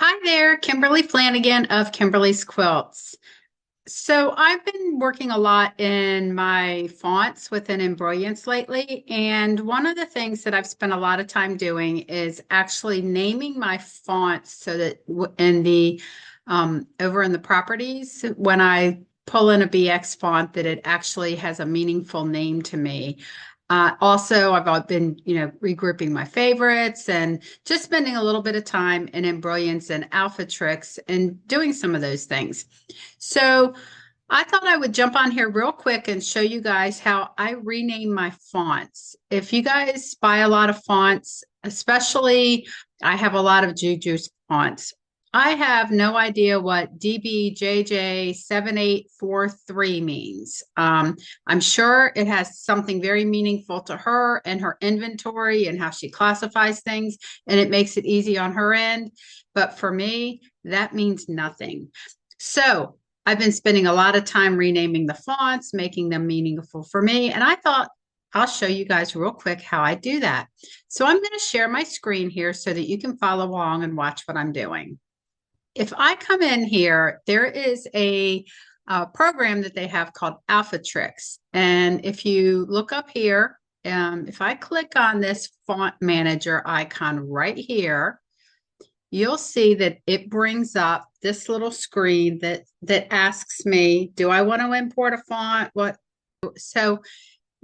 Hi there, Kimberly Flanagan of Kimberly's Quilts. So I've been working a lot in my fonts within Embrilliance lately, and one of the things that I've spent a lot of time doing is actually naming my fonts so that in the over in the properties, when I pull in a BX font, that it actually has a meaningful name to me. Also, I've been, regrouping my favorites and just spending a little bit of time in Embrilliance and Alpha Tricks and doing some of those things. So I thought I would jump on here real quick and show you guys how I rename my fonts. If you guys buy a lot of fonts, especially I have a lot of Juju's fonts. I have no idea what DBJJ7843 means. I'm sure it has something very meaningful to her and her inventory and how she classifies things, and it makes it easy on her end. But for me, that means nothing. So I've been spending a lot of time renaming the fonts, making them meaningful for me. And I thought I'll show you guys real quick how I do that. So I'm going to share my screen here so that you can follow along and watch what I'm doing. If I come in here, there is a program that they have called Alpha Tricks. And if you look up here, if I click on this font manager icon right here, you'll see that it brings up this little screen that asks me, do I want to import a font? So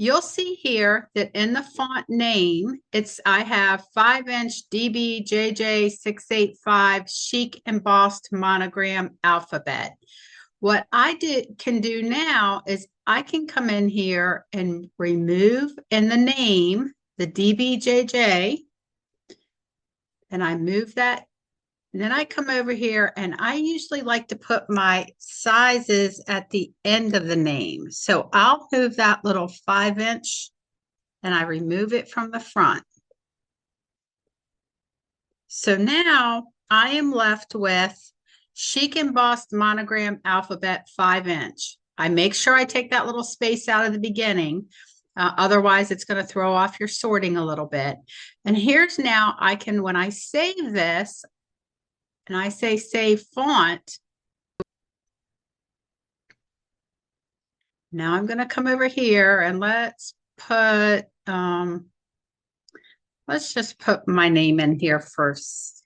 you'll see here that in the font name, I have 5-inch DBJJ685 chic embossed monogram alphabet. What can do now is I can come in here and remove in the name the DBJJ, and I move that. And then I come over here and I usually like to put my sizes at the end of the name. So I'll move that little 5-inch and I remove it from the front. So now I am left with chic embossed monogram alphabet 5-inch. I make sure I take that little space out of the beginning. Otherwise, it's going to throw off your sorting a little bit. And here's now when I save this, and I say save font. Now I'm going to come over here and let's just put my name in here first.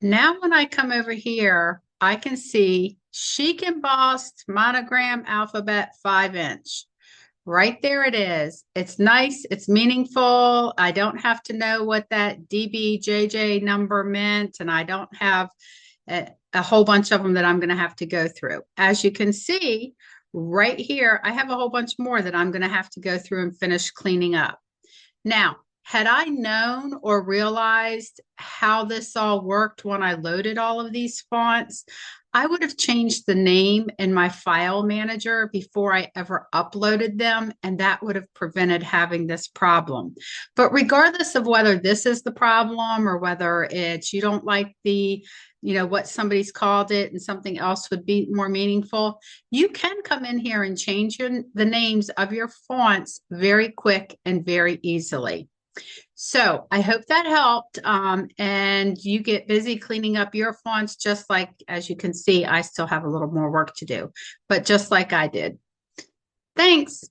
Now when I come over here, I can see chic embossed monogram alphabet 5-inch. Right there it is. It's nice. It's meaningful. I don't have to know what that DBJJ number meant, and I don't have a whole bunch of them that I'm going to have to go through. As you can see right here, I have a whole bunch more that I'm going to have to go through and finish cleaning up. Now, had I known or realized how this all worked when I loaded all of these fonts, I would have changed the name in my file manager before I ever uploaded them, and that would have prevented having this problem. But regardless of whether this is the problem or whether it's you don't like what somebody's called it and something else would be more meaningful, you can come in here and change the names of your fonts very quick and very easily. So I hope that helped, and you get busy cleaning up your fonts, just like, as you can see, I still have a little more work to do, but just like I did. Thanks.